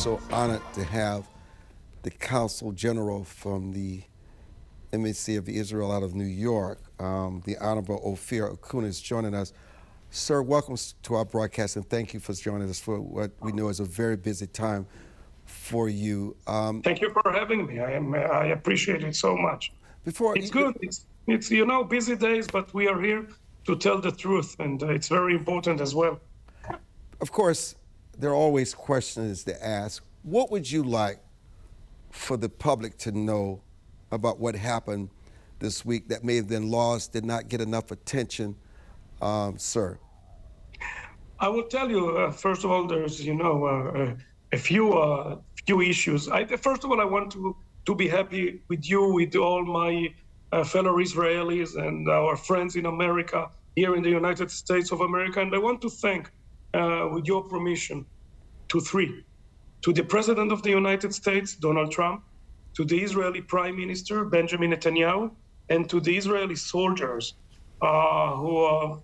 so honored to have the Consul General from the Embassy of Israel out of New York, the Honorable Ofir Akunis, joining us. Sir, welcome to our broadcast, and thank you for joining us for what we know is a very busy time for you. Thank you for having me. I appreciate it so much. It's good. It's busy days, but we are here to tell the truth, and it's very important as well. Of course, there are always questions to ask. What would you like for the public to know about what happened this week that may have been lost, did not get enough attention, sir? I will tell you, first of all, there's, a few issues. First of all, I want to be happy with you, with all my fellow Israelis and our friends in America, here in the United States of America. And I want to thank, with your permission, to the President of the United States, Donald Trump, to the Israeli Prime Minister, Benjamin Netanyahu, and to the Israeli soldiers who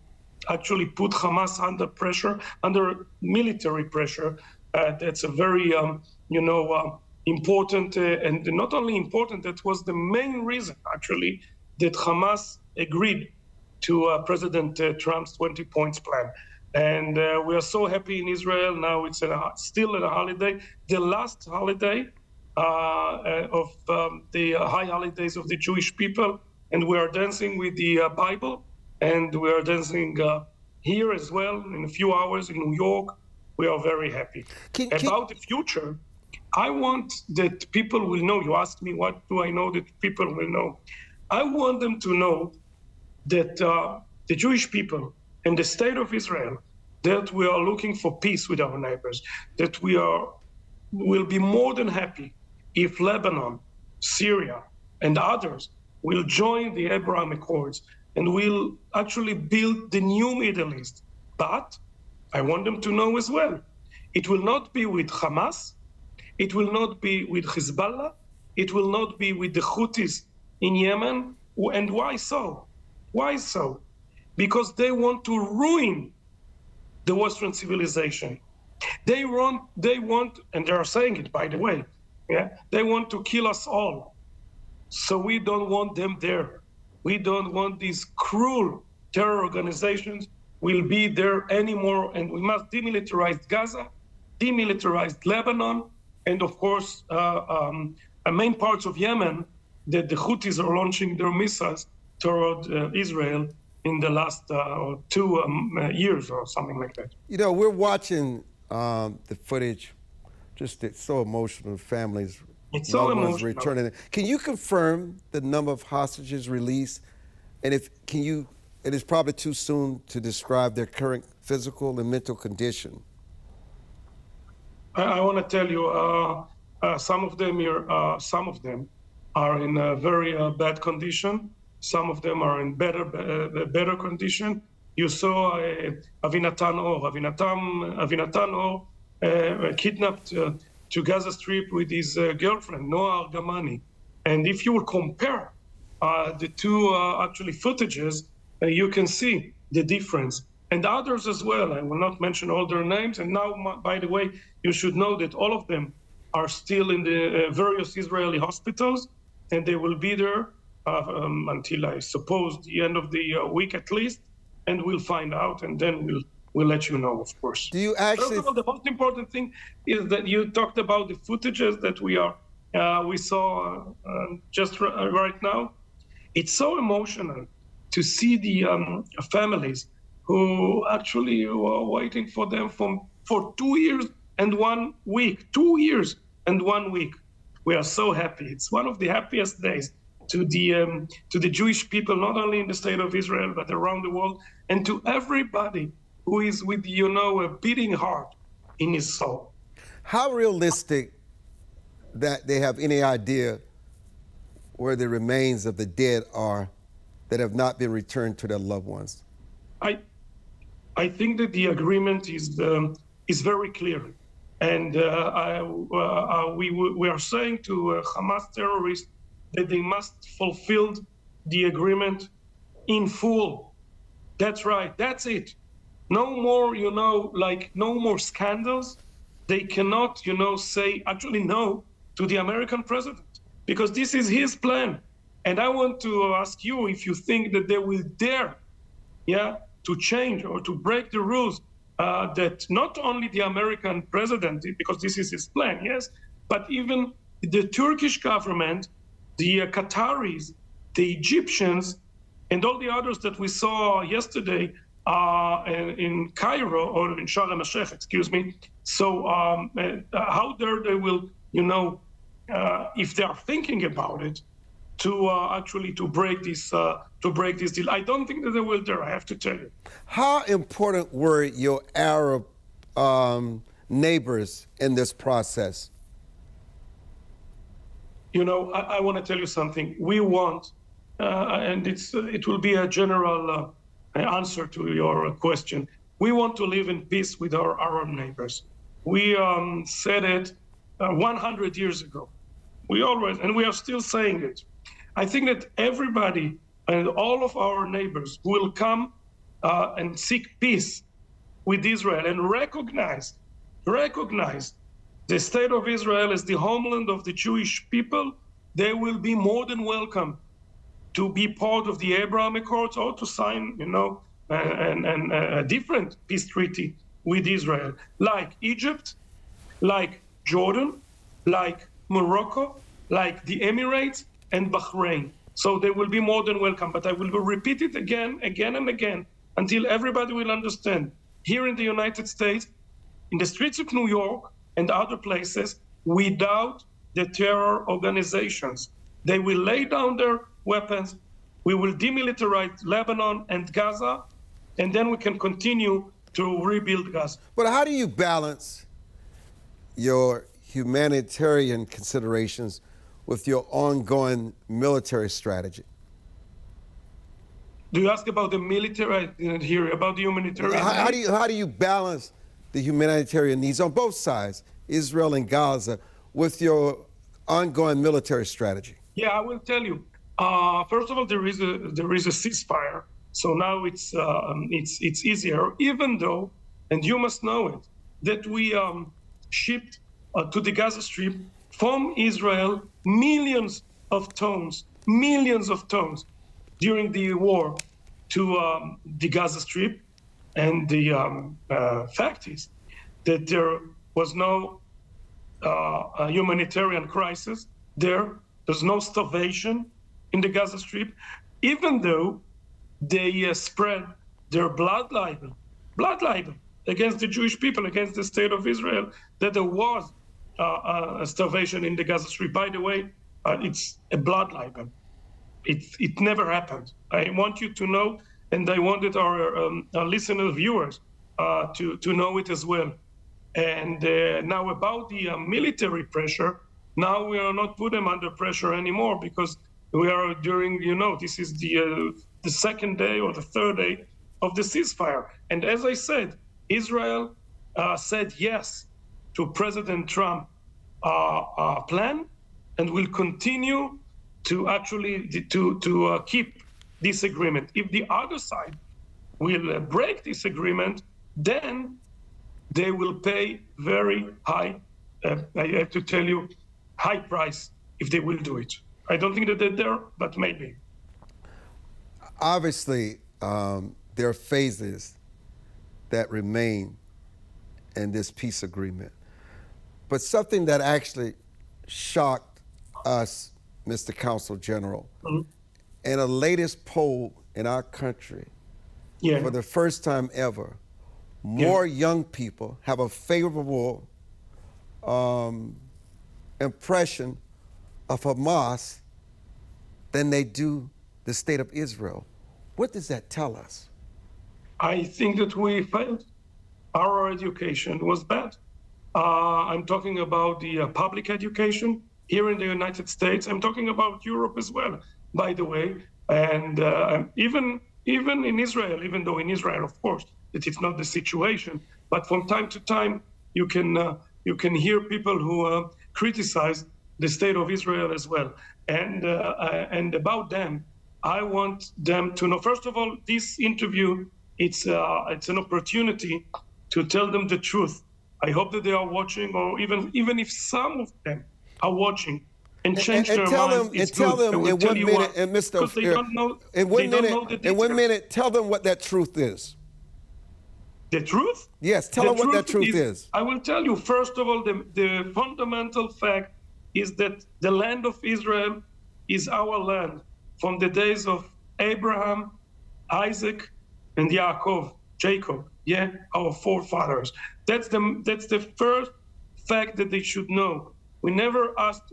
actually put Hamas under pressure, under military pressure. That's a very, important, and not only important, that was the main reason, actually, that Hamas agreed to President Trump's 20 points plan. And we are so happy in Israel. Now it's still a holiday, the last holiday of the high holidays of the Jewish people. And we are dancing with the Bible, and we are dancing here as well in a few hours in New York. We are very happy. About the future, I want that people will know. You asked me, what do I know that people will know? I want them to know that the Jewish people and the state of Israel, that we are looking for peace with our neighbors, that will be more than happy if Lebanon, Syria, and others will join the Abraham Accords and will actually build the new Middle East. But I want them to know as well, it will not be with Hamas, it will not be with Hezbollah, it will not be with the Houthis in Yemen. And why so? Why so? Because they want to ruin the Western civilization. They want, and they are saying it, by the way, they want to kill us all. So we don't want them there. We don't want these cruel terror organizations will be there anymore, and we must demilitarize Gaza, demilitarize Lebanon, and of course, main parts of Yemen that the Houthis are launching their missiles toward Israel in the last 2 years or something like that. We're watching the footage, just it's so emotional, families, it's so emotional. Returning. Can you confirm the number of hostages released? And it is probably too soon to describe their current physical and mental condition. I want to tell you, some of them are in a very bad condition. Some of them are in better condition. You saw Avinatan Or kidnapped to Gaza Strip with his girlfriend, Noah Argamani. And if you will compare the two actually footages, you can see the difference. And others as well. I will not mention all their names. And now, by the way, you should know that all of them are still in the various Israeli hospitals, and they will be there until, I suppose, the end of the week at least, and we'll find out, and then we'll let you know, of course. Do you actually? First of all, the most important thing is that you talked about the footages that we saw just right now. It's so emotional to see the families who actually were waiting for them for 2 years and 1 week. 2 years and 1 week. We are so happy. It's one of the happiest days to the Jewish people, not only in the state of Israel, but around the world, and to everybody who is with, a beating heart in his soul. How realistic that they have any idea where the remains of the dead are that have not been returned to their loved ones? I think that the agreement is very clear. And we are saying to Hamas terrorists that they must fulfill the agreement in full. That's right. That's it. No more, no more scandals. they cannot, say actually no to the American president, because this is his plan. And I want to ask you if you think that they will dare, to change or to break the rules, that not only the American president, because this is his plan, yes, but even the Turkish government, the Qataris, the Egyptians, and all the others that we saw yesterday in Cairo, or in Sharm el-Sheikh, excuse me. So how dare they will, if they are thinking about it, to actually to break this deal? I don't think that they will dare, I have to tell you. How important were your Arab neighbors in this process? I want to tell you something. We want, and it will be a general answer to your question. We want to live in peace with our Arab neighbors. We said it 100 years ago. We always, and we are still saying it. I think that everybody and all of our neighbors will come and seek peace with Israel and recognize the state of Israel as the homeland of the Jewish people. They will be more than welcome to be part of the Abraham Accords or to sign, a different peace treaty with Israel, like Egypt, like Jordan, like Morocco, like the Emirates and Bahrain. So they will be more than welcome. But I will repeat it again and again until everybody will understand. Here in the United States, in the streets of New York and other places, without the terror organizations, they will lay down their weapons. We will demilitarize Lebanon and Gaza, and then we can continue to rebuild Gaza. But how do you balance your humanitarian considerations with your ongoing military strategy? Do you ask about the military? I didn't hear about the humanitarian. How do you balance the humanitarian needs on both sides, Israel and Gaza, with your ongoing military strategy? Yeah, I will tell you. First of all, there is a ceasefire, so now it's easier. Even though, and you must know it, that we shipped to the Gaza Strip from Israel millions of tons during the war to the Gaza Strip, and the fact is that there was no humanitarian crisis there. There's no starvation in the Gaza Strip, even though they spread their blood libel against the Jewish people, against the state of Israel, that there was a starvation in the Gaza Strip. By the way, it's a blood libel. It never happened. I want you to know, and I wanted our listeners, viewers, to know it as well. And now about the military pressure, now we are not put them under pressure anymore, because we are during, this is the second day or the third day of the ceasefire. And as I said, Israel said yes to President Trump plan, and will continue to actually to keep this agreement. If the other side will break this agreement, then they will pay very high, I have to tell you, high price if they will do it. I don't think that they're there, but maybe. Obviously, there are phases that remain in this peace agreement. But something that actually shocked us, Mr. Counsel General, in a latest poll in our country, for the first time ever, more young people have a favorable impression of Hamas than they do the state of Israel. What does that tell us? I think that we failed. Our education was bad. I'm talking about the public education here in the United States. I'm talking about Europe as well, by the way. And even in Israel, even though in Israel, of course, that it's not the situation, but from time to time, you can hear people who criticize the state of Israel as well. And about them, I want them to know, first of all, this interview, it's an opportunity to tell them the truth I hope that they are watching, or even if some of them are watching and change their tell minds, them, it's tell good. I them will in tell 1 you minute, why. and Mr. Because they don't know, in they 1 don't minute, know the in details. 1 minute, tell them what that truth is. The truth? Yes, tell The them what that truth is. I will tell you, first of all, the fundamental fact is that the land of Israel is our land from the days of Abraham, Isaac, and Jacob, yeah, our forefathers. That's the first fact that they should know. We never asked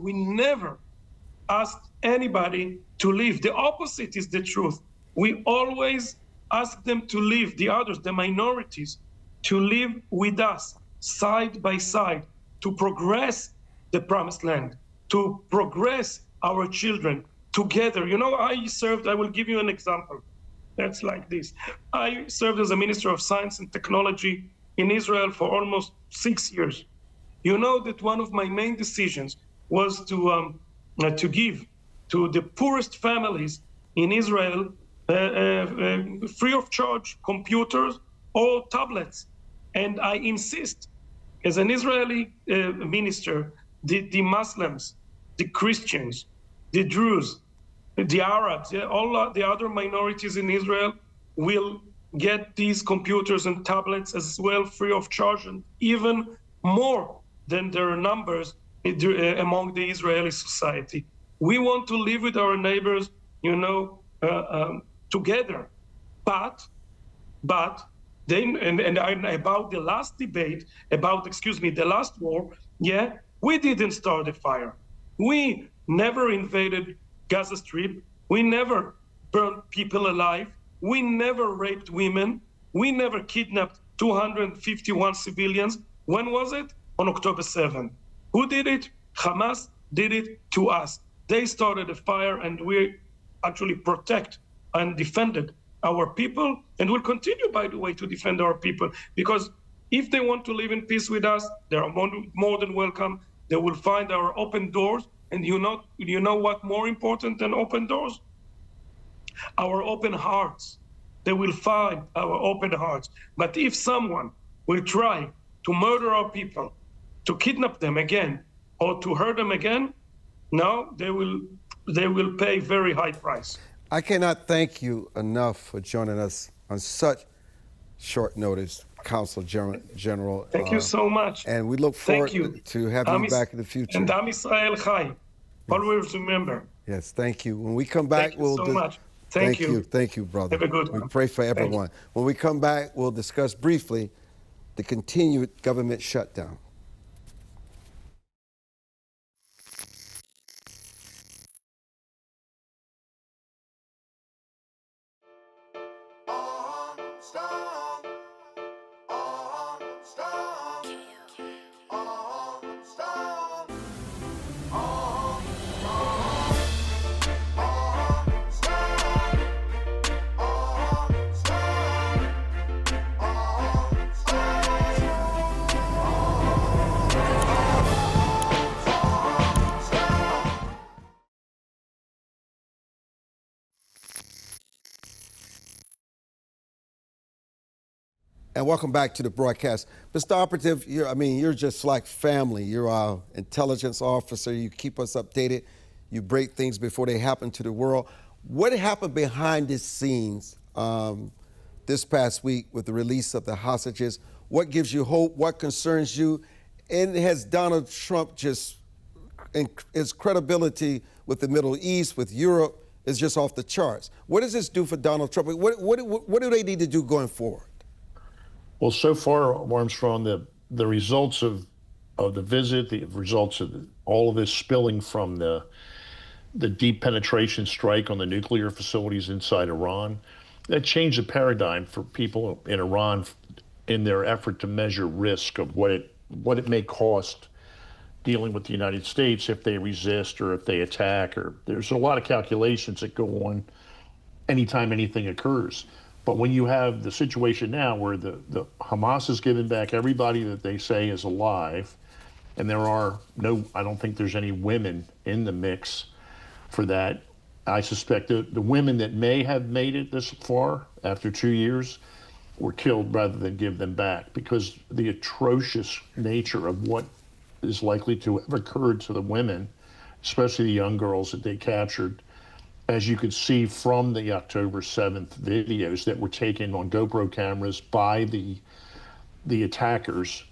anybody to leave. The opposite is the truth. We always ask them to leave, the others, the minorities, to live with us side by side, to progress the promised land, to progress our children together. You know, I will give you an example. That's like this. I served as a Minister of Science and Technology in Israel for almost 6 years. You know that one of my main decisions was to give to the poorest families in Israel free of charge computers or tablets. And I insist, as an Israeli minister, the Muslims, the Christians, the Druze, the Arabs, all the other minorities in Israel will get these computers and tablets as well free of charge, and even more than their numbers among the Israeli society. We want to live with our neighbors, together. But about the last debate, the last war, we didn't start a fire. We never invaded Gaza Strip. We never burned people alive. We never raped women. We never kidnapped 251 civilians. When was it? On October 7th. Who did it? Hamas did it to us. They started a fire, and we actually protect and defended our people, and will continue, by the way, to defend our people, because if they want to live in peace with us, they are more than welcome. They will find our open doors, and you know what more important than open doors? Our open hearts. They will find our open hearts. But if someone will try to murder our people, to kidnap them again, or to hurt them again, no, they will pay very high price. I cannot thank you enough for joining us on such short notice, Counsel General. Thank you so much. And we look forward to having you back in the future. And Am Israel Chai. Always remember. Yes, thank you. When we come back, thank you so much. Thank you. Thank you, brother. Have a good one. We pray for everyone. When we come back, we'll discuss briefly the continued government shutdown. And welcome back to the broadcast. Mr. Operative, you're just like family. You're our intelligence officer. You keep us updated. You break things before they happen to the world. What happened behind the scenes this past week with the release of the hostages? What gives you hope? What concerns you? And has Donald Trump his credibility with the Middle East, with Europe, is just off the charts? What does this do for Donald Trump? What do they need to do going forward? Well, so far, Armstrong, the results of the visit, the results of all of this spilling from the deep penetration strike on the nuclear facilities inside Iran, that changed the paradigm for people in Iran in their effort to measure risk of what it may cost dealing with the United States if they resist or if they attack. Or there's a lot of calculations that go on anytime anything occurs. But when you have the situation now where the Hamas has given back everybody that they say is alive, and I don't think there's any women in the mix for that. I suspect the women that may have made it this far after 2 years, were killed rather than give them back, because the atrocious nature of what is likely to have occurred to the women, especially the young girls that they captured, as you could see from the October 7th videos that were taken on GoPro cameras by the attackers.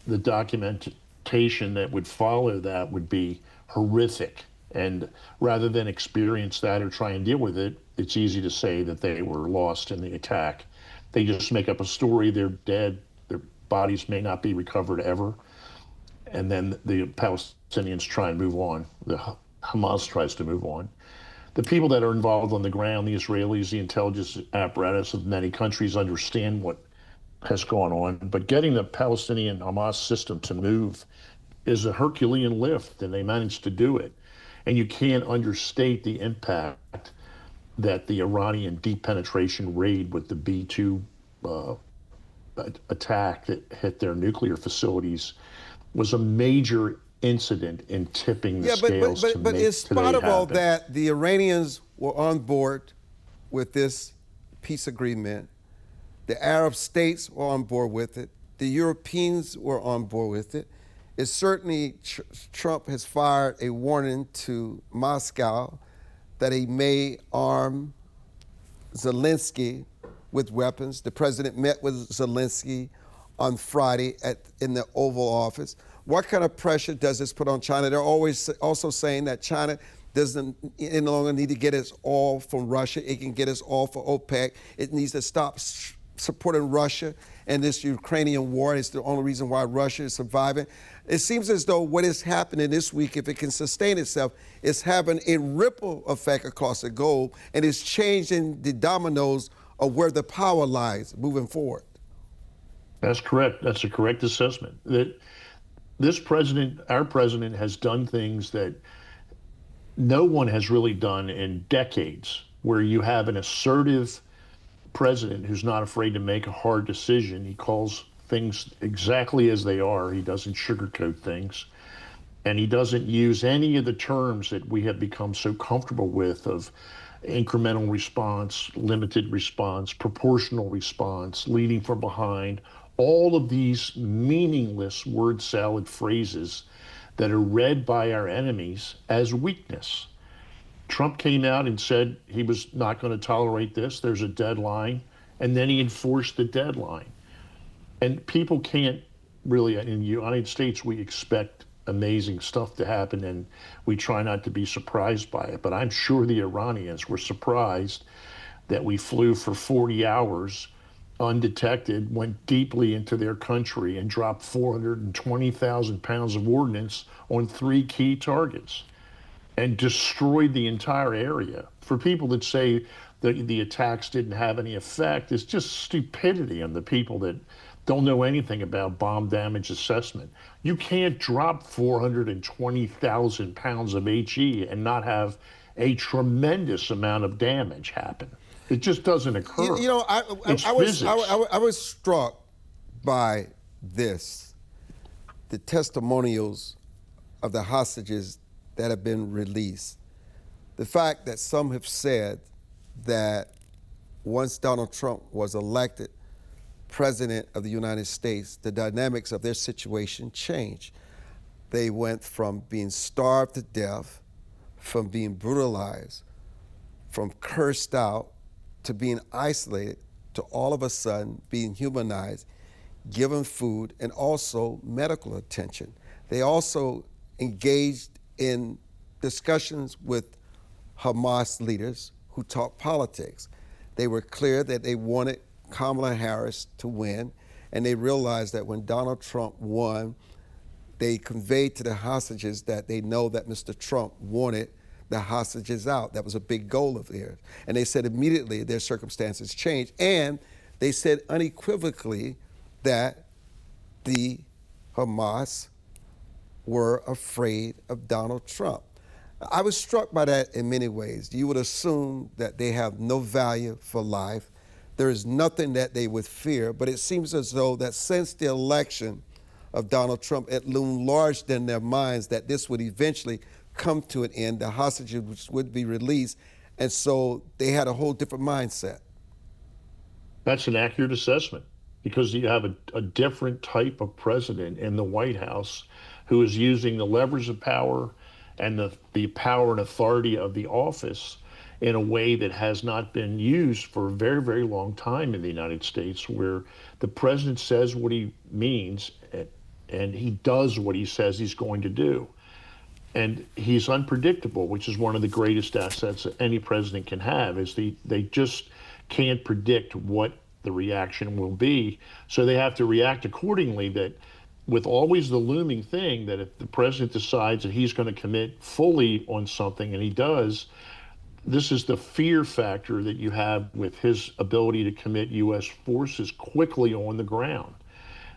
The documentation that would follow that would be horrific. And rather than experience that or try and deal with it, it's easy to say that they were lost in the attack. They just make up a story. They're dead. Their bodies may not be recovered ever. And then the Palestinians try and move on. The Hamas tries to move on. The people that are involved on the ground, the Israelis, the intelligence apparatus of many countries, understand what has gone on. But getting the Palestinian Hamas system to move is a Herculean lift, and they managed to do it. And you can't understate the impact that the Iranian deep penetration raid with the B-2 attack that hit their nuclear facilities was a major incident in tipping the scales to but make in spite today of all happen. that, the Iranians were on board with this peace agreement. The Arab states were on board with it. The Europeans were on board with it. It certainly, Trump has fired a warning to Moscow that he may arm Zelensky with weapons. The president met with Zelensky on Friday in the Oval Office. What kind of pressure does this put on China? They're always also saying that China doesn't any longer need to get its oil from Russia. It can get its oil from OPEC. It needs to stop supporting Russia and this Ukrainian war. It's the only reason why Russia is surviving. It seems as though what is happening this week, if it can sustain itself, is having a ripple effect across the globe, and it's changing the dominoes of where the power lies moving forward. That's correct. That's a correct assessment. That this president, our president, has done things that no one has really done in decades, where you have an assertive president who's not afraid to make a hard decision. He calls things exactly as they are. He doesn't sugarcoat things. And he doesn't use any of the terms that we have become so comfortable with of incremental response, limited response, proportional response, leading from behind, all of these meaningless word salad phrases that are read by our enemies as weakness. Trump came out and said he was not going to tolerate this. There's a deadline. And then he enforced the deadline. And people can't really, in the United States, we expect amazing stuff to happen and we try not to be surprised by it. But I'm sure the Iranians were surprised that we flew for 40 hours undetected, went deeply into their country and dropped 420,000 pounds of ordnance on 3 key targets and destroyed the entire area. For people that say that the attacks didn't have any effect, it's just stupidity on the people that don't know anything about bomb damage assessment. You can't drop 420,000 pounds of HE and not have a tremendous amount of damage happen. It just doesn't occur. You know, I was struck by this, the testimonials of the hostages that have been released. The fact that some have said that once Donald Trump was elected President of the United States, the dynamics of their situation changed. They went from being starved to death, from being brutalized, from cursed out, to being isolated, to all of a sudden being humanized, given food, and also medical attention. They also engaged in discussions with Hamas leaders who talked politics. They were clear that they wanted Kamala Harris to win, and they realized that when Donald Trump won, they conveyed to the hostages that they know that Mr. Trump wanted the hostages out. That was a big goal of theirs. And they said immediately their circumstances changed, and they said unequivocally that the Hamas were afraid of Donald Trump. I was struck by that in many ways. You would assume that they have no value for life. There is nothing that they would fear, but it seems as though that since the election of Donald Trump, it loomed large in their minds that this would eventually come to an end, the hostages would be released, and so they had a whole different mindset. That's an accurate assessment because you have a different type of president in the White House who is using the levers of power and the power and authority of the office in a way that has not been used for a very, very long time in the United States, where the president says what he means and he does what he says he's going to do. And he's unpredictable, which is one of the greatest assets that any president can have, is they just can't predict what the reaction will be. So they have to react accordingly, that with always the looming thing that if the president decides that he's going to commit fully on something, and he does, this is the fear factor that you have with his ability to commit U.S. forces quickly on the ground.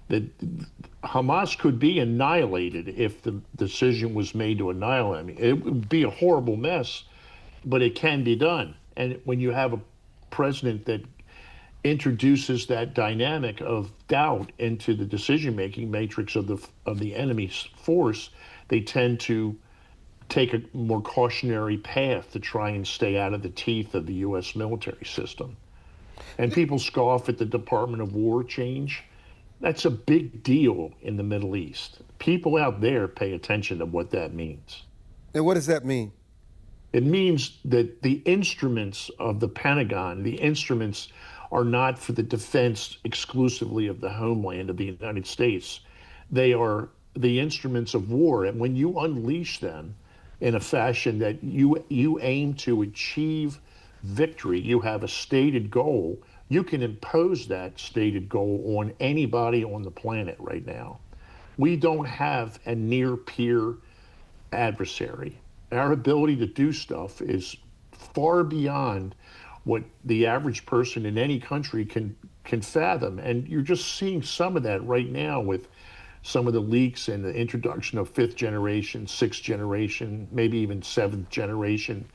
That Hamas could be annihilated if the decision was made to annihilate him. It would be a horrible mess, but it can be done. And when you have a president that introduces that dynamic of doubt into the decision-making matrix of the enemy's force, they tend to take a more cautionary path to try and stay out of the teeth of the U.S. military system. And people scoff at the Department of War change. That's a big deal in the Middle East. People out there pay attention to what that means. And what does that mean? It means that the instruments of the Pentagon, the instruments are not for the defense exclusively of the homeland of the United States. They are the instruments of war. And when you unleash them in a fashion that you aim to achieve victory, you have a stated goal, you can impose that stated goal on anybody on the planet right now. We don't have a near peer adversary. Our ability to do stuff is far beyond what the average person in any country can fathom. And you're just seeing some of that right now with some of the leaks and the introduction of fifth generation, sixth generation, maybe even seventh generation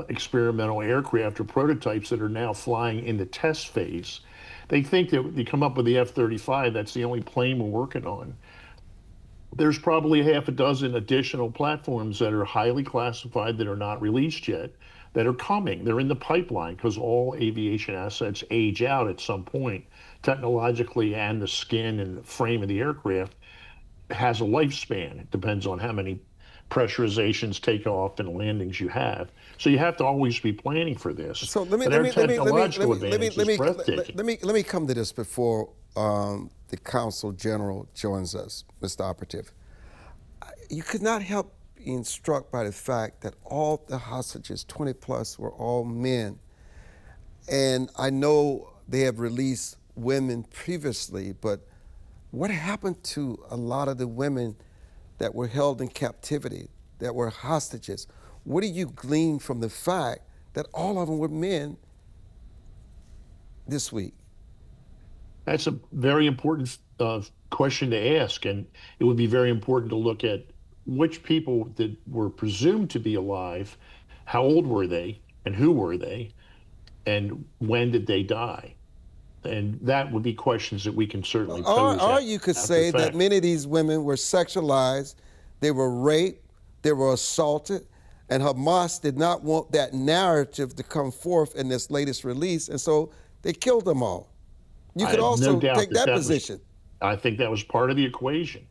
experimental aircraft or prototypes that are now flying in the test phase. They think that they come up with the F-35, that's the only plane we're working on. There's probably half a dozen additional platforms that are highly classified that are not released yet, that are coming. They're in the pipeline because all aviation assets age out at some point, technologically, and the skin and the frame of the aircraft has a lifespan. It depends on how many pressurizations, takeoff, and landings you have. So you have to always be planning for this. So let me come to this before the Consul General joins us, Mr. Operative. You could not help being struck by the fact that all the hostages, 20 plus, were all men. And I know they have released women previously, but what happened to a lot of the women that were held in captivity, that were hostages? What do you glean from the fact that all of them were men this week? That's a very important question to ask, and it would be very important to look at which people that were presumed to be alive, how old were they, and who were they, and when did they die? And that would be questions that we can certainly pose. Or you could say that many of these women were sexualized, they were raped, they were assaulted, and Hamas did not want that narrative to come forth in this latest release, and so they killed them all. You could also take that position. I think that was part of the equation.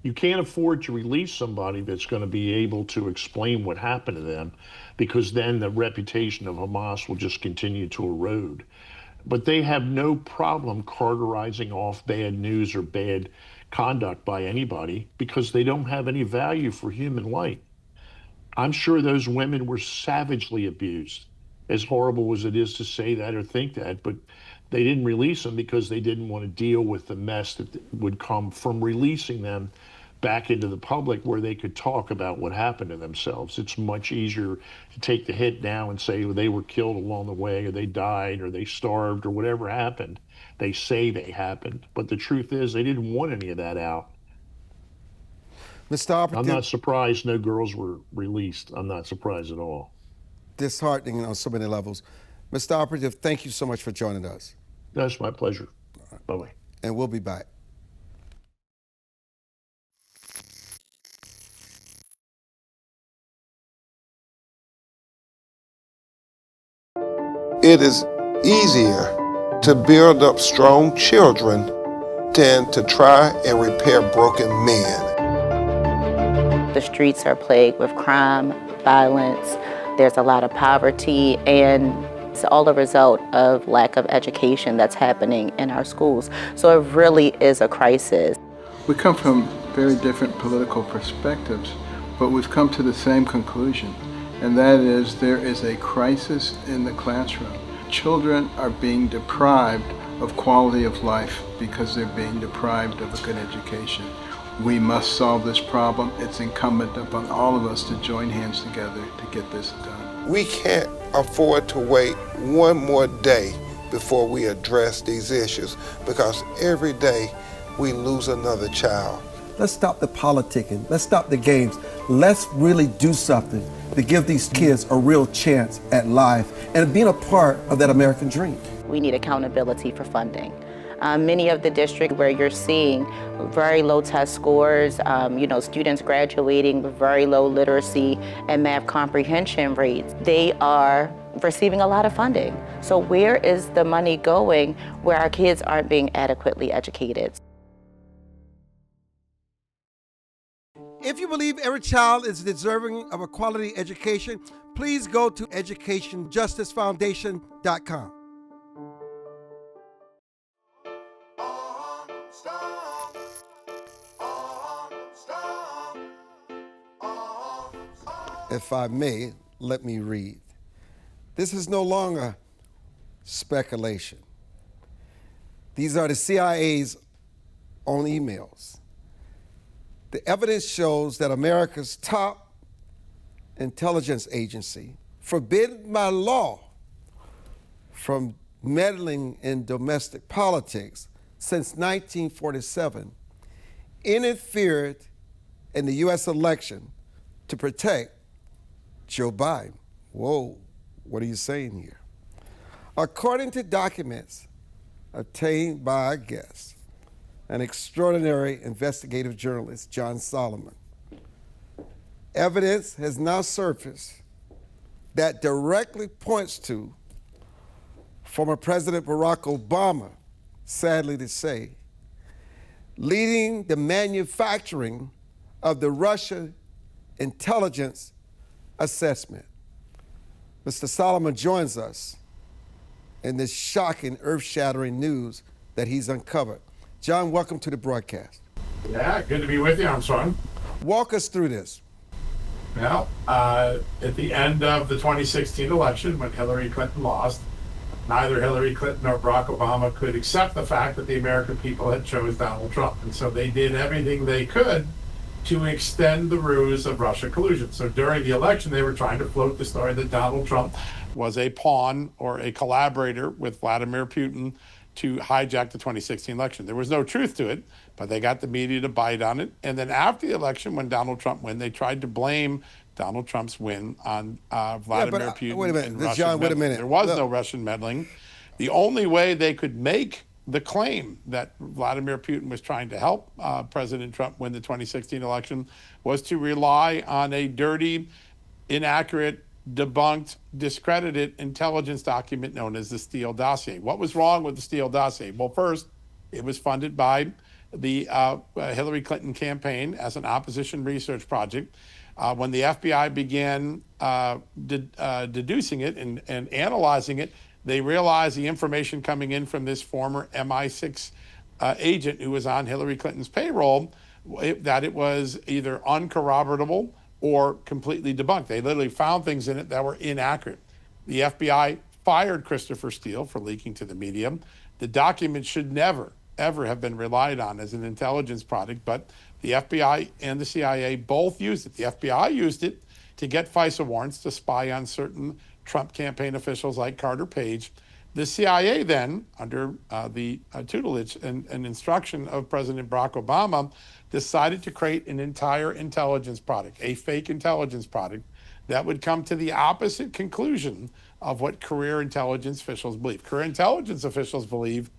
You can't afford to release somebody that's going to be able to explain what happened to them, because then the reputation of Hamas will just continue to erode. But they have no problem carterizing off bad news or bad conduct by anybody because they don't have any value for human life. I'm sure those women were savagely abused, as horrible as it is to say that or think that, but they didn't release them because they didn't want to deal with the mess that would come from releasing them back into the public where they could talk about what happened to themselves. It's much easier to take the hit now and say, well, they were killed along the way, or they died, or they starved, or whatever happened. They say they happened, but the truth is they didn't want any of that out. Mr. Operative, I'm not surprised no girls were released. I'm not surprised at all. Disheartening on so many levels. Mr. Operative, thank you so much for joining us. That's my pleasure. Bye-bye. And we'll be back. It is easier to build up strong children than to try and repair broken men. The streets are plagued with crime, violence, there's a lot of poverty, and it's all a result of lack of education that's happening in our schools. So it really is a crisis. We come from very different political perspectives, but we've come to the same conclusion, and that is there is a crisis in the classroom. Children are being deprived of quality of life because they're being deprived of a good education. We must solve this problem. It's incumbent upon all of us to join hands together to get this done. We can't afford to wait one more day before we address these issues, because every day we lose another child. Let's stop the politicking. Let's stop the games. Let's really do something to give these kids a real chance at life and being a part of that American dream. We need accountability for funding. Many of the districts where you're seeing very low test scores, students graduating with very low literacy and math comprehension rates, they are receiving a lot of funding. So where is the money going where our kids aren't being adequately educated? If you believe every child is deserving of a quality education, please go to educationjusticefoundation.com. If I may, let me read. This is no longer speculation. These are the CIA's own emails. The evidence shows that America's top intelligence agency, forbidden by law from meddling in domestic politics since 1947, interfered in the U.S. election to protect Joe Biden. Whoa, what are you saying here? According to documents obtained by our guest, an extraordinary investigative journalist, John Solomon, evidence has now surfaced that directly points to former President Barack Obama, sadly to say, leading the manufacturing of the Russia intelligence assessment. Mr. Solomon joins us in this shocking, earth-shattering news that he's uncovered. John, welcome to the broadcast. Yeah, good to be with you, Armstrong. Walk us through this. Well, at the end of the 2016 election, when Hillary Clinton lost, neither Hillary Clinton nor Barack Obama could accept the fact that the American people had chose Donald Trump. And so they did everything they could to extend the ruse of Russia collusion. So during the election, they were trying to float the story that Donald Trump was a pawn or a collaborator with Vladimir Putin to hijack the 2016 election. There was no truth to it, but they got the media to bite on it. And then after the election, when Donald Trump won, they tried to blame Donald Trump's win on Vladimir Putin. Wait a minute, and Russian John, wait a meddling. minute. There was no Russian meddling. The only way they could make the claim that Vladimir Putin was trying to help President Trump win the 2016 election was to rely on a dirty, inaccurate, debunked, discredited intelligence document known as the Steele dossier. What was wrong with the Steele dossier? Well, first, it was funded by the Hillary Clinton campaign as an opposition research project. When the FBI began deducing it and analyzing it, they realized the information coming in from this former MI6 agent who was on Hillary Clinton's payroll, that it was either uncorroborable or completely debunked. They literally found things in it that were inaccurate. The FBI fired Christopher Steele for leaking to the media. The document should never, ever have been relied on as an intelligence product, but the FBI and the CIA both used it. The FBI used it to get FISA warrants to spy on certain Trump campaign officials like Carter Page. The CIA then, under the tutelage and instruction of President Barack Obama, decided to create an entire intelligence product, a fake intelligence product that would come to the opposite conclusion of what career intelligence officials believe. Career intelligence officials believe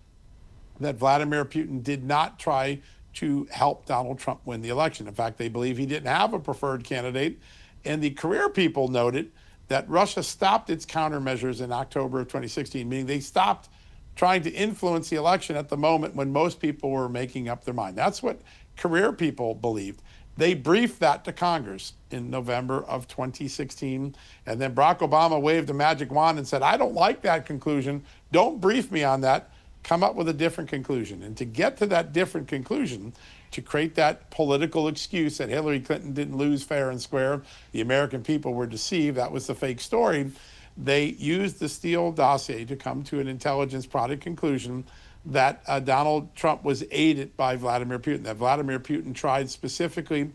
that Vladimir Putin did not try to help Donald Trump win the election. In fact, they believe he didn't have a preferred candidate. And the career people noted that Russia stopped its countermeasures in October of 2016, meaning they stopped trying to influence the election at the moment when most people were making up their mind. That's what career people believed. They briefed that to Congress in November of 2016. And then Barack Obama waved a magic wand and said, I don't like that conclusion. Don't brief me on that. Come up with a different conclusion. And to get to that different conclusion, to create that political excuse that Hillary Clinton didn't lose fair and square, the American people were deceived, that was the fake story, they used the Steele dossier to come to an intelligence product conclusion that Donald Trump was aided by Vladimir Putin, that Vladimir Putin tried specifically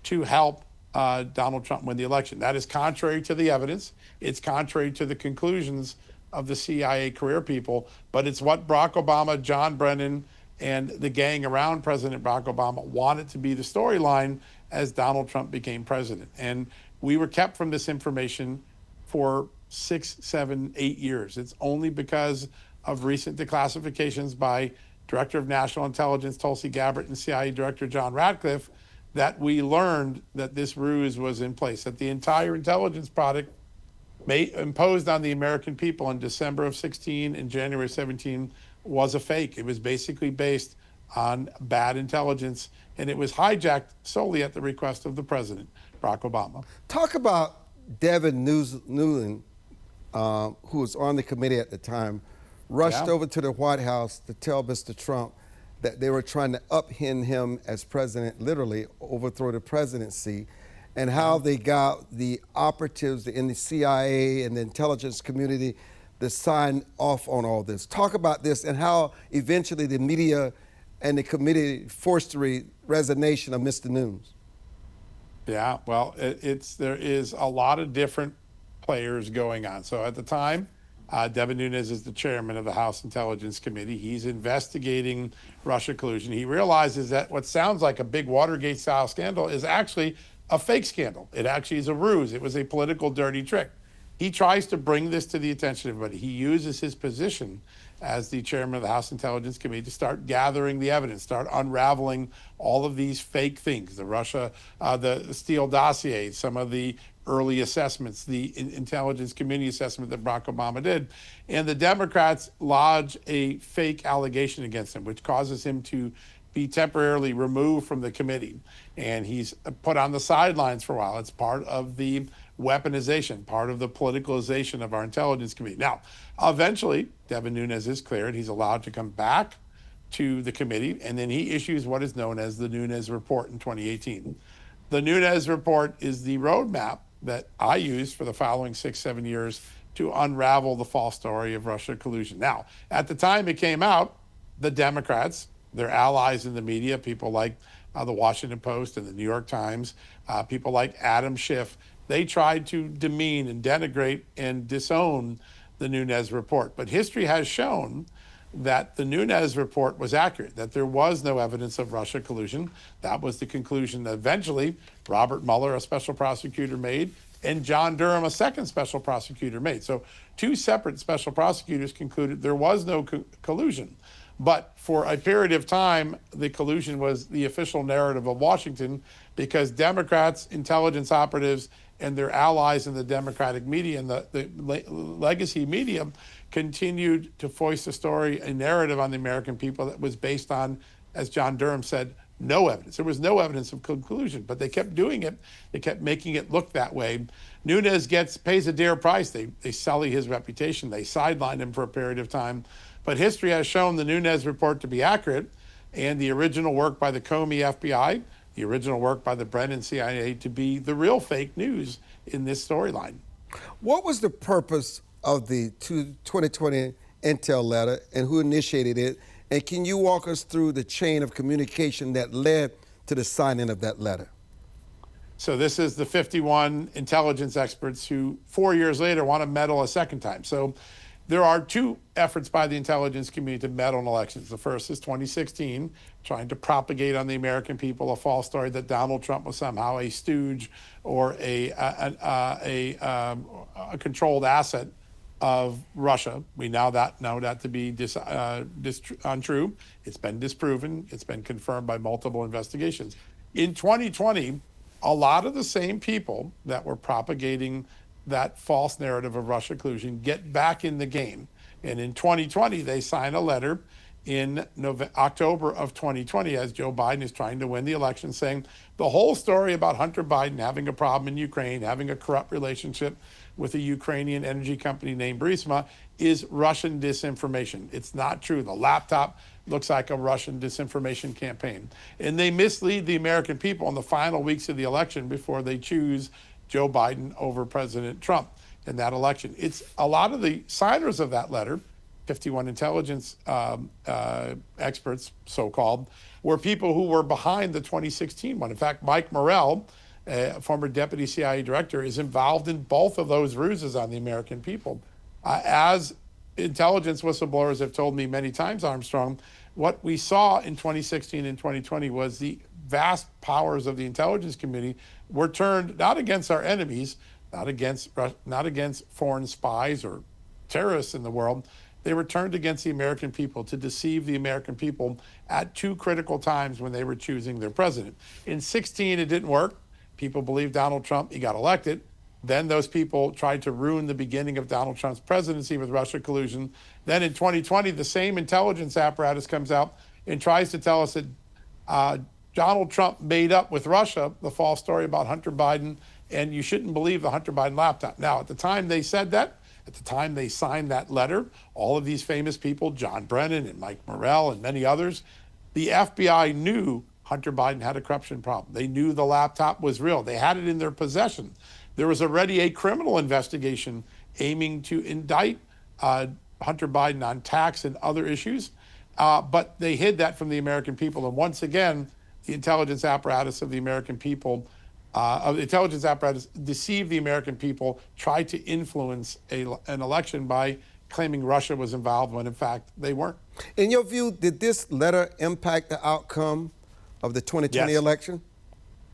to help Donald Trump win the election. That is contrary to the evidence. It's contrary to the conclusions of the CIA career people, but it's what Barack Obama, John Brennan, and the gang around President Barack Obama wanted to be the storyline as Donald Trump became president. And we were kept from this information for 6, 7, 8 years. It's only because of recent declassifications by Director of National Intelligence Tulsi Gabbard and CIA Director John Ratcliffe that we learned that this ruse was in place, that the entire intelligence product imposed on the American people in December of 16 and January 17 was a fake. It was basically based on bad intelligence, and it was hijacked solely at the request of the president, Barack Obama. Talk about Devin Nuland, who was on the committee at the time, rushed over to the White House to tell Mr. Trump that they were trying to upend him as president, literally overthrow the presidency, and how they got the operatives in the CIA and the intelligence community to sign off on all this. Talk about this and how eventually the media and the committee forced the resignation of Mr. Nunes. Yeah, well, there is a lot of different players going on. So at the time, Devin Nunes is the chairman of the House Intelligence Committee. He's investigating Russia collusion. He realizes that what sounds like a big Watergate-style scandal is actually a fake scandal. It actually is a ruse. It was a political dirty trick. He tries to bring this to the attention of everybody. He uses his position as the chairman of the House Intelligence Committee to start gathering the evidence, start unraveling all of these fake things, the Steele dossier, some of the early assessments, the intelligence community assessment that Barack Obama did. And the Democrats lodge a fake allegation against him, which causes him to be temporarily removed from the committee. And he's put on the sidelines for a while. It's part of the weaponization, part of the politicalization of our intelligence committee. Now, eventually, Devin Nunes is cleared. He's allowed to come back to the committee, and then he issues what is known as the Nunes Report in 2018. The Nunes Report is the roadmap that I used for the following 6, 7 years to unravel the false story of Russia collusion. Now, at the time it came out, the Democrats, their allies in the media, people like the Washington Post and the New York Times, people like Adam Schiff, they tried to demean and denigrate and disown the Nunes Report. But history has shown that the Nunes Report was accurate, that there was no evidence of Russia collusion. That was the conclusion that eventually Robert Mueller, a special prosecutor, made, and John Durham, a second special prosecutor, made. So 2 separate special prosecutors concluded there was no collusion. But for a period of time, the collusion was the official narrative of Washington because Democrats, intelligence operatives, and their allies in the Democratic media and the legacy media continued to foist a story, a narrative on the American people that was based on, as John Durham said, no evidence. There was no evidence of collusion, but they kept doing it. They kept making it look that way. Nunes pays a dear price. They sully his reputation. They sidelined him for a period of time. But history has shown the Nunes Report to be accurate, and the original work by the Comey FBI, the original work by the Brennan CIA to be the real fake news in this storyline. What was the purpose of the 2020 intel letter and who initiated it? And can you walk us through the chain of communication that led to the signing of that letter? So this is the 51 intelligence experts who 4 years later want to meddle a second time. So there are 2 efforts by the intelligence community to meddle in elections. The first is 2016, trying to propagate on the American people a false story that Donald Trump was somehow a stooge or a controlled asset of Russia. We now know that to be untrue. It's been disproven. It's been confirmed by multiple investigations. In 2020, a lot of the same people that were propagating that false narrative of Russia collusion get back in the game. And in 2020, they sign a letter in October of 2020, as Joe Biden is trying to win the election, saying the whole story about Hunter Biden having a problem in Ukraine, having a corrupt relationship with a Ukrainian energy company named Burisma is Russian disinformation. It's not true. The laptop looks like a Russian disinformation campaign. And they mislead the American people in the final weeks of the election before they choose Joe Biden over President Trump in that election. It's a lot of the signers of that letter, 51 intelligence experts, so-called, were people who were behind the 2016 one. In fact, Mike Morrell, former deputy CIA director, is involved in both of those ruses on the American people. As intelligence whistleblowers have told me many times, Armstrong, what we saw in 2016 and 2020 was the vast powers of the intelligence community were turned not against our enemies, not against foreign spies or terrorists in the world. They were turned against the American people to deceive the American people at two critical times when they were choosing their president. In 2016, it didn't work. People believed Donald Trump, he got elected. Then those people tried to ruin the beginning of Donald Trump's presidency with Russia collusion. Then in 2020, the same intelligence apparatus comes out and tries to tell us that Donald Trump made up with Russia the false story about Hunter Biden, and you shouldn't believe the Hunter Biden laptop. Now, at the time they said that, at the time they signed that letter, all of these famous people, John Brennan and Mike Morrell and many others, the FBI knew Hunter Biden had a corruption problem. They knew the laptop was real. They had it in their possession. There was already a criminal investigation aiming to indict Hunter Biden on tax and other issues, but they hid that from the American people. And once again, the intelligence apparatus of the American people, the intelligence apparatus deceived the American people, tried to influence an election by claiming Russia was involved when in fact they weren't. In your view, did this letter impact the outcome of the 2020 Yes. election?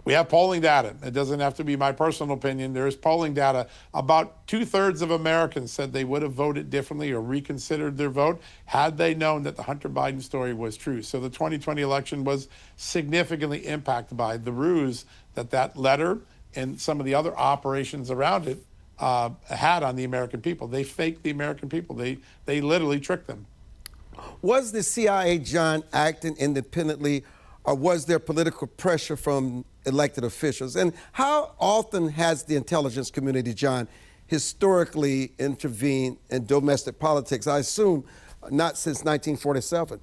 We have polling data. It doesn't have to be my personal opinion. There is polling data. About 2/3 of Americans said they would have voted differently or reconsidered their vote had they known that the Hunter Biden story was true. So the 2020 election was significantly impacted by the ruse that letter and some of the other operations around it had on the American people. They faked the American people. They literally tricked them. Was the CIA, John, acting independently, or was there political pressure from elected officials? And how often has the intelligence community, John, historically intervened in domestic politics? I assume not since 1947.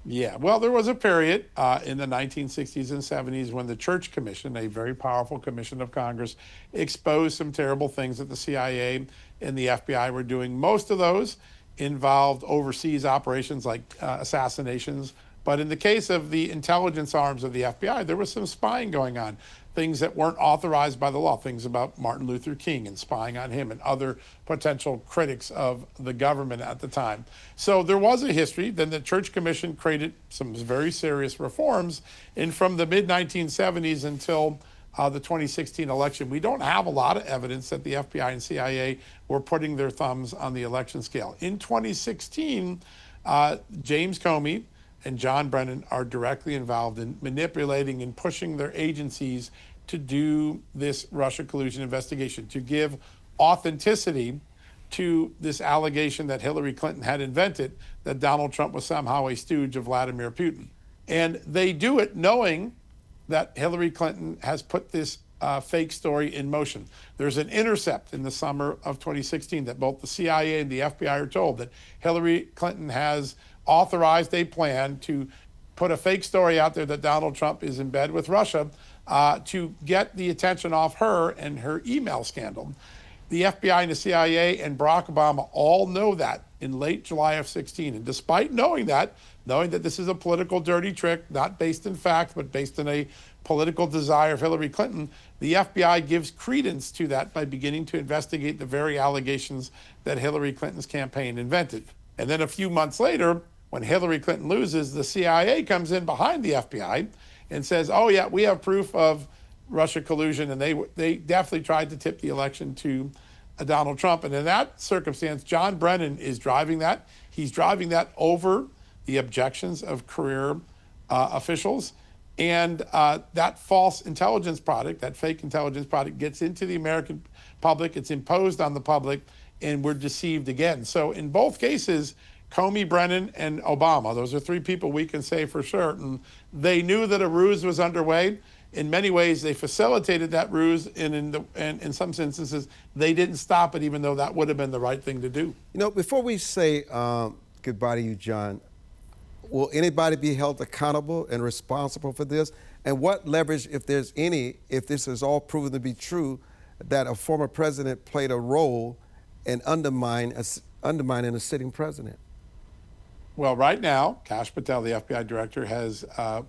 Yeah, well, there was a period in the 1960s and 70s when the Church Commission, a very powerful commission of Congress, exposed some terrible things that the CIA and the FBI were doing. Most of those involved overseas operations like assassinations. But in the case of the intelligence arms of the FBI, there was some spying going on, things that weren't authorized by the law, things about Martin Luther King and spying on him and other potential critics of the government at the time. So there was a history. Then the Church Commission created some very serious reforms. And from the mid-1970s until the 2016 election, we don't have a lot of evidence that the FBI and CIA were putting their thumbs on the election scale. In 2016, James Comey and John Brennan are directly involved in manipulating and pushing their agencies to do this Russia collusion investigation, to give authenticity to this allegation that Hillary Clinton had invented, that Donald Trump was somehow a stooge of Vladimir Putin. And they do it knowing that Hillary Clinton has put this fake story in motion. There's an intercept in the summer of 2016 that both the CIA and the FBI are told that Hillary Clinton has authorized a plan to put a fake story out there that Donald Trump is in bed with Russia to get the attention off her and her email scandal. The FBI and the CIA and Barack Obama all know that in late July of 16. And despite knowing that this is a political dirty trick, not based in fact, but based in a political desire of Hillary Clinton, the FBI gives credence to that by beginning to investigate the very allegations that Hillary Clinton's campaign invented. And then a few months later, when Hillary Clinton loses, the CIA comes in behind the FBI and says, oh yeah, we have proof of Russia collusion, and they definitely tried to tip the election to Donald Trump. And in that circumstance, John Brennan is driving that. He's driving that over the objections of career officials. And that false intelligence product, that fake intelligence product, gets into the American public, it's imposed on the public, and we're deceived again. So in both cases, Comey, Brennan, and Obama, those are three people we can say for certain, they knew that a ruse was underway. In many ways, they facilitated that ruse, and in some instances, they didn't stop it, even though that would have been the right thing to do. You know, before we say goodbye to you, John, will anybody be held accountable and responsible for this? And what leverage, if there's any, if this is all proven to be true, that a former president played a role in undermining a sitting president? Well, right now, Kash Patel, the FBI director, has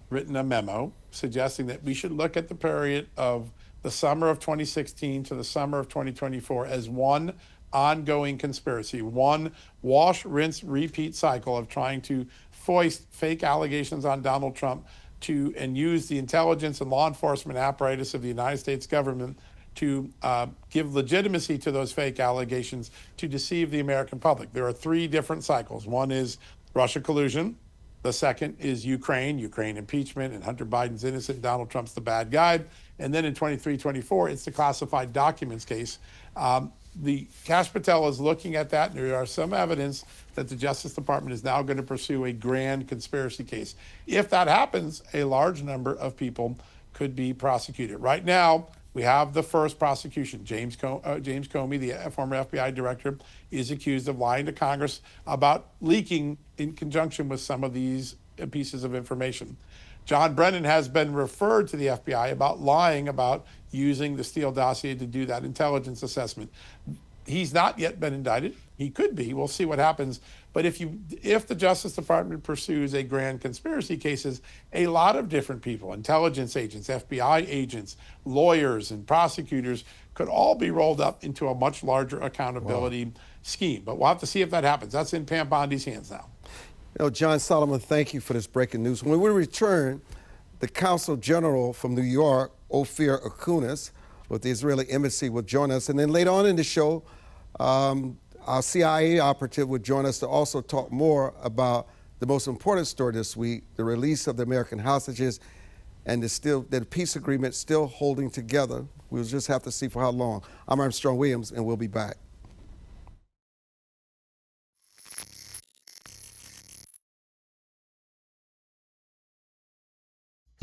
written a memo suggesting that we should look at the period of the summer of 2016 to the summer of 2024 as one ongoing conspiracy, one wash, rinse, repeat cycle of trying to foist fake allegations on Donald Trump and use the intelligence and law enforcement apparatus of the United States government to give legitimacy to those fake allegations to deceive the American public. There are three different cycles. One is Russia collusion. The second is Ukraine impeachment, and Hunter Biden's innocent, Donald Trump's the bad guy. And then in 23-24, it's the classified documents case. The Kash Patel is looking at that, and there are some evidence that the Justice Department is now going to pursue a grand conspiracy case. If that happens, a large number of people could be prosecuted. Right now, we have the first prosecution. James Comey, the former FBI director, is accused of lying to Congress about leaking in conjunction with some of these pieces of information. John Brennan has been referred to the FBI about lying about using the Steele dossier to do that intelligence assessment. He's not yet been indicted. He could be. We'll see what happens. But if the Justice Department pursues a grand conspiracy cases, a lot of different people, intelligence agents, FBI agents, lawyers, and prosecutors could all be rolled up into a much larger accountability scheme. But we'll have to see if that happens. That's in Pam Bondi's hands now. You know, John Solomon, thank you for this breaking news. When we return, the Consul General from New York, Ofir Akunis, with the Israeli embassy, will join us. And then later on in the show, our CIA operative would join us to also talk more about the most important story this week, the release of the American hostages and the peace agreement still holding together. We'll just have to see for how long. I'm Armstrong Williams, and we'll be back.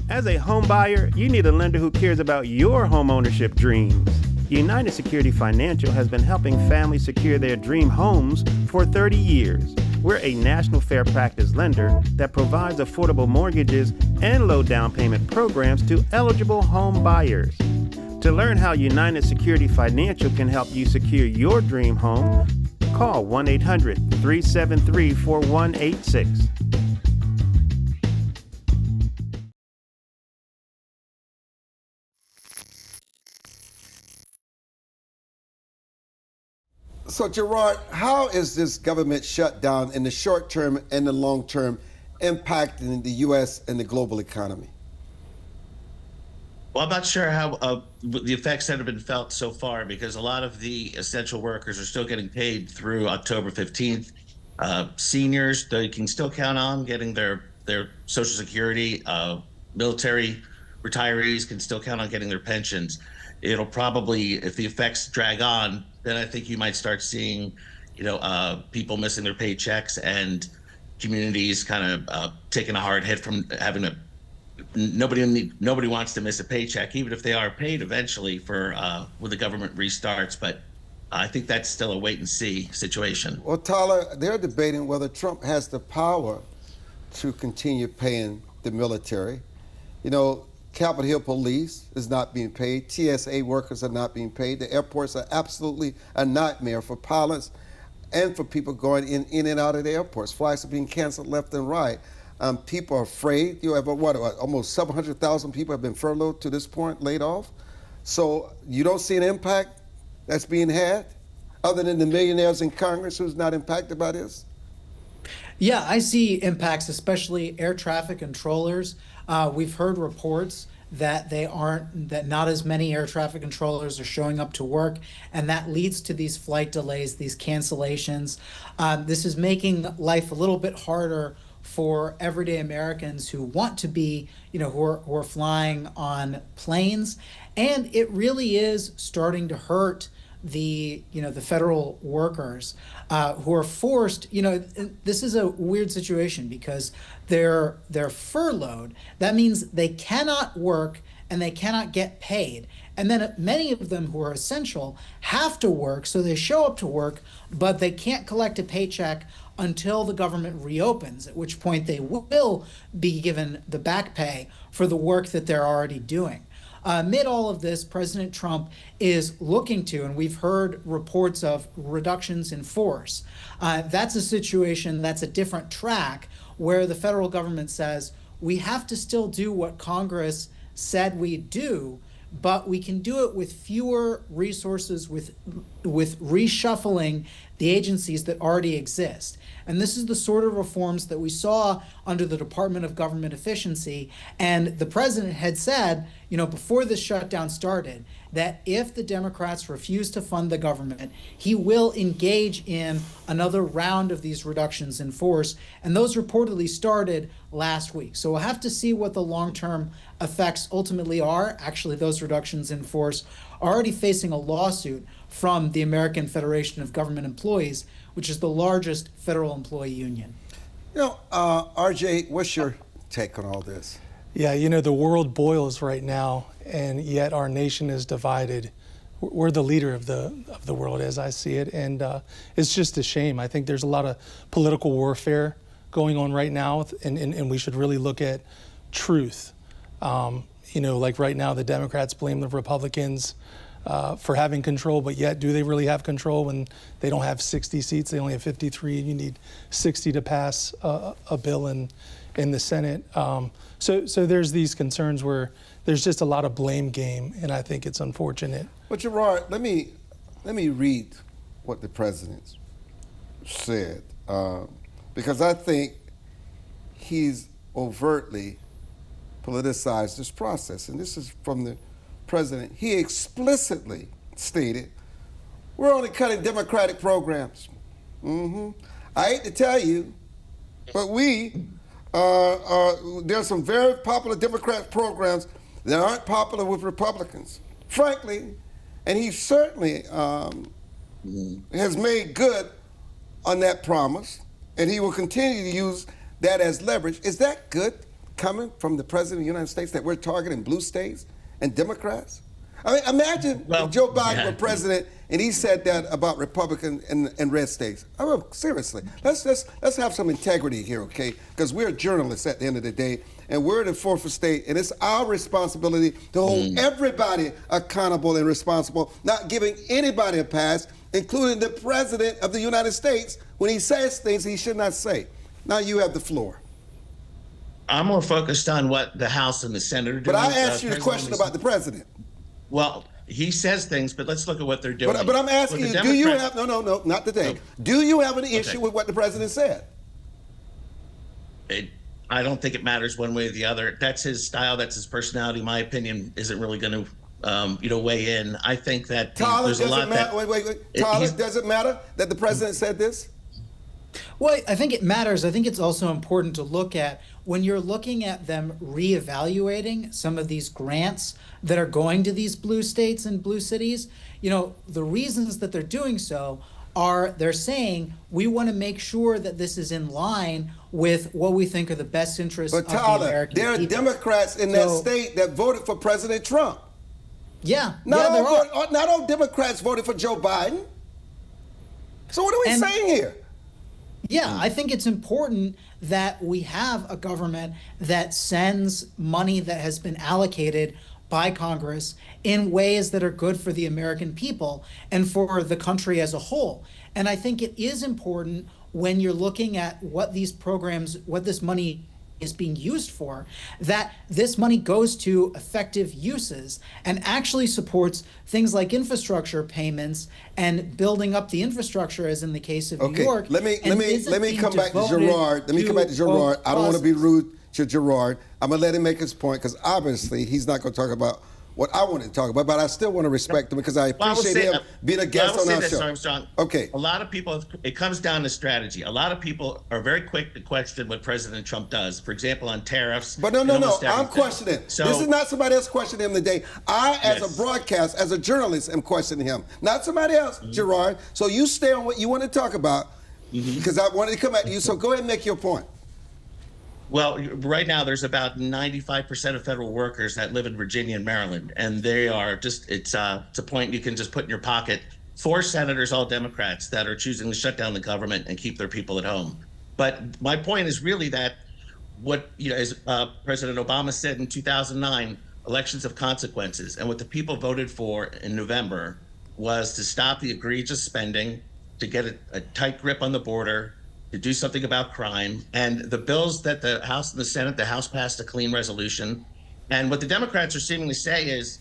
As a home buyer, you need a lender who cares about your home ownership dreams. United Security Financial has been helping families secure their dream homes for 30 years. We're a national fair practice lender that provides affordable mortgages and low down payment programs to eligible home buyers. To learn how United Security Financial can help you secure your dream home, call 1-800-373-4186. So, Gerard, how is this government shutdown in the short term and the long term impacting the U.S. and the global economy? Well, I'm not sure how the effects that have been felt so far, because a lot of the essential workers are still getting paid through October 15th. Seniors, they can still count on getting their Social Security. Military retirees can still count on getting their pensions. It'll probably, if the effects drag on, then I think you might start seeing, people missing their paychecks and communities kind of taking a hard hit from having to. Nobody wants to miss a paycheck, even if they are paid eventually for when the government restarts. But I think that's still a wait and see situation. Well, Tyler, they're debating whether Trump has the power to continue paying the military. Capitol Hill Police is not being paid. TSA workers are not being paid. The airports are absolutely a nightmare for pilots and for people going in and out of the airports. Flights are being canceled left and right. People are afraid. You have almost 700,000 people have been furloughed to this point, laid off. So you don't see an impact that's being had, other than the millionaires in Congress who's not impacted by this? Yeah, I see impacts, especially air traffic controllers. We've heard reports that not as many air traffic controllers are showing up to work, and that leads to these flight delays, these cancellations. This is making life a little bit harder for everyday Americans who want to be, who are flying on planes. And it really is starting to hurt the federal workers who are forced. This is a weird situation because they're furloughed. That means they cannot work and they cannot get paid. And then many of them who are essential have to work, so they show up to work, but they can't collect a paycheck until the government reopens, at which point they will be given the back pay for the work that they're already doing. Amid all of this, President Trump is looking to, and we've heard reports of reductions in force. That's a situation, that's a different track where the federal government says, we have to still do what Congress said we do, but we can do it with fewer resources, with reshuffling the agencies that already exist. And this is the sort of reforms that we saw under the Department of Government Efficiency. And the president had said, before this shutdown started, that if the Democrats refuse to fund the government, he will engage in another round of these reductions in force. And those reportedly started last week. So we'll have to see what the long-term effects ultimately are. Actually, those reductions in force are already facing a lawsuit from the American Federation of Government Employees, which is the largest federal employee union. RJ, what's your take on all this? Yeah, the world boils right now, and yet our nation is divided. We're the leader of the world, as I see it, and it's just a shame. I think there's a lot of political warfare going on right now, and we should really look at truth. Like right now, the Democrats blame the Republicans for having control, but yet do they really have control when they don't have 60 seats? They only have 53, and you need 60 to pass a bill in the Senate. So there's these concerns where there's just a lot of blame game, and I think it's unfortunate. But Gerard, let me read what the president said, because I think he's overtly politicized this process, and this is from the president. He explicitly stated, we're only cutting Democratic programs. I hate to tell you, but there's some very popular Democrat programs that aren't popular with Republicans, frankly, and he certainly has made good on that promise, and he will continue to use that as leverage. Is that good coming from the President of the United States, that we're targeting blue states and Democrats? I mean, imagine if Joe Biden were president and he said that about Republican and red states. I mean, seriously, let's have some integrity here, okay? Because we're journalists at the end of the day, and we're the fourth estate, and it's our responsibility to hold everybody accountable and responsible, not giving anybody a pass, including the President of the United States, when he says things he should not say. Now you have the floor. I'm more focused on what the House and the Senate are doing. But I asked you the question about the president. Well, he says things, but let's look at what they're doing. But I'm asking you, do you have, no, not today. No. Do you have an issue with what the president said? I don't think it matters one way or the other. That's his style, that's his personality. My opinion isn't really going to, weigh in. I think that there's a lot that... Wait. Tyler, does it matter that the president said this? Well, I think it matters. I think it's also important to look at when you're looking at them reevaluating some of these grants that are going to these blue states and blue cities. The reasons that they're doing so are they're saying we want to make sure that this is in line with what we think are the best interests of the American people. But Tyler, there are Democrats in that state that voted for President Trump. Not all Democrats voted for Joe Biden. So what are we saying here? Yeah, I think it's important that we have a government that sends money that has been allocated by Congress in ways that are good for the American people and for the country as a whole. And I think it is important when you're looking at what these programs, what this money is being used for, that this money goes to effective uses and actually supports things like infrastructure payments and building up the infrastructure, as in the case of New York. Let me come back to Gerard. I don't want to be rude to Gerard. I'm gonna let him make his point, because obviously he's not gonna talk about what I wanted to talk about, but I still want to respect him because I appreciate him being a guest on our show. Armstrong. Okay. A lot of people, it comes down to strategy. A lot of people are very quick to question what President Trump does. For example, on tariffs. But no, I'm questioning. So, this is not somebody else questioning him today. I, as a broadcast, as a journalist, am questioning him, not somebody else, Gerard. So you stay on what you want to talk about because I wanted to come at you. So go ahead and make your point. Well, right now there's about 95% of federal workers that live in Virginia and Maryland, and they are just, it's a point you can just put in your pocket. 4 senators, all Democrats, that are choosing to shut down the government and keep their people at home. But my point is really that what, as President Obama said in 2009, elections have consequences. And what the people voted for in November was to stop the egregious spending, to get a tight grip on the border, to do something about crime. And the bills that the House and the Senate, the House passed a clean resolution. And what the Democrats are seemingly saying is,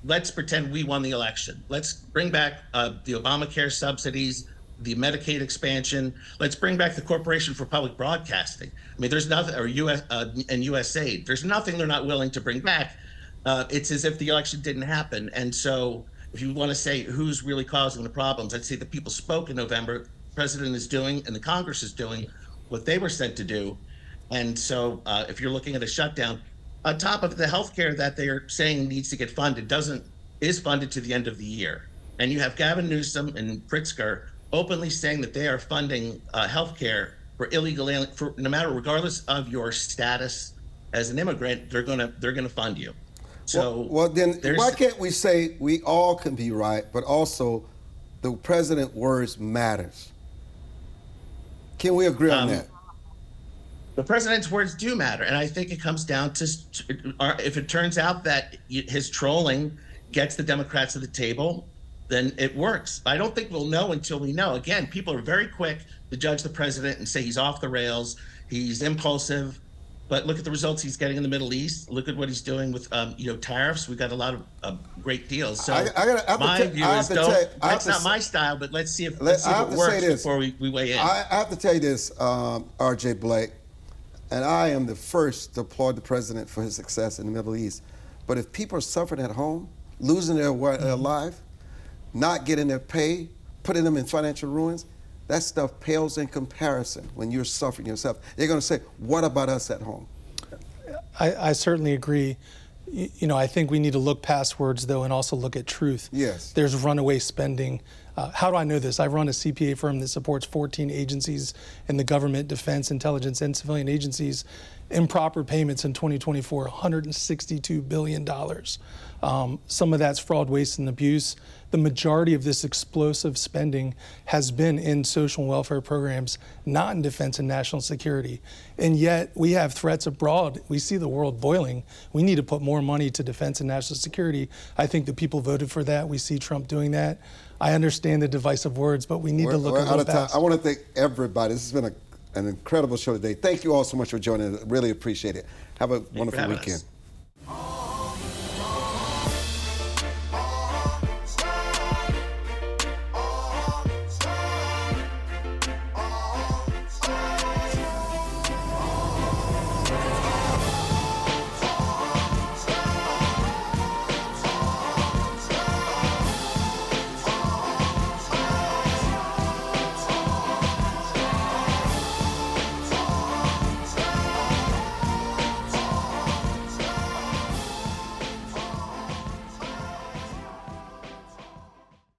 let's pretend we won the election. Let's bring back the Obamacare subsidies, the Medicaid expansion. Let's bring back the Corporation for Public Broadcasting. I mean, there's nothing, or USAID. There's nothing they're not willing to bring back. It's as if the election didn't happen. And so if you want to say who's really causing the problems, I'd say the people spoke in November. President is doing and the Congress is doing what they were sent to do. And so if you're looking at a shutdown, on top of the healthcare that they're saying needs to get funded, is funded to the end of the year. And you have Gavin Newsom and Pritzker openly saying that they are funding healthcare for illegal aliens, no matter, regardless of your status as an immigrant, they're gonna fund you. So well then why can't we say we all can be right, but also the president's words matters? Can we agree on that? The president's words do matter, and I think it comes down to if it turns out that his trolling gets the Democrats to the table, then it works. I don't think we'll know until we know. Again, people are very quick to judge the president and say he's off the rails, he's impulsive. But look at the results he's getting in the Middle East. Look at what he's doing with tariffs. We've got a lot of great deals. So my view is that's not my style, but let's see if it works before we weigh in. I have to tell you this, R.J. Blake, and I am the first to applaud the president for his success in the Middle East. But if people are suffering at home, losing their life, not getting their pay, putting them in financial ruins, that stuff pales in comparison when you're suffering yourself. They're going to say, what about us at home? I certainly agree. I think we need to look past words, though, and also look at truth. Yes. There's runaway spending. How do I know this? I run a CPA firm that supports 14 agencies in the government, defense, intelligence, and civilian agencies. Improper payments in 2024, $162 billion. Some of that's fraud, waste, and abuse. The majority of this explosive spending has been in social and welfare programs, not in defense and national security. And yet we have threats abroad. We see the world boiling. We need to put more money to defense and national security. I think the people voted for that. We see Trump doing that. I understand the divisive words, but we need to look a little past. I want to thank everybody. This has been an incredible show today. Thank you all so much for joining us. Really appreciate it. Have a wonderful weekend.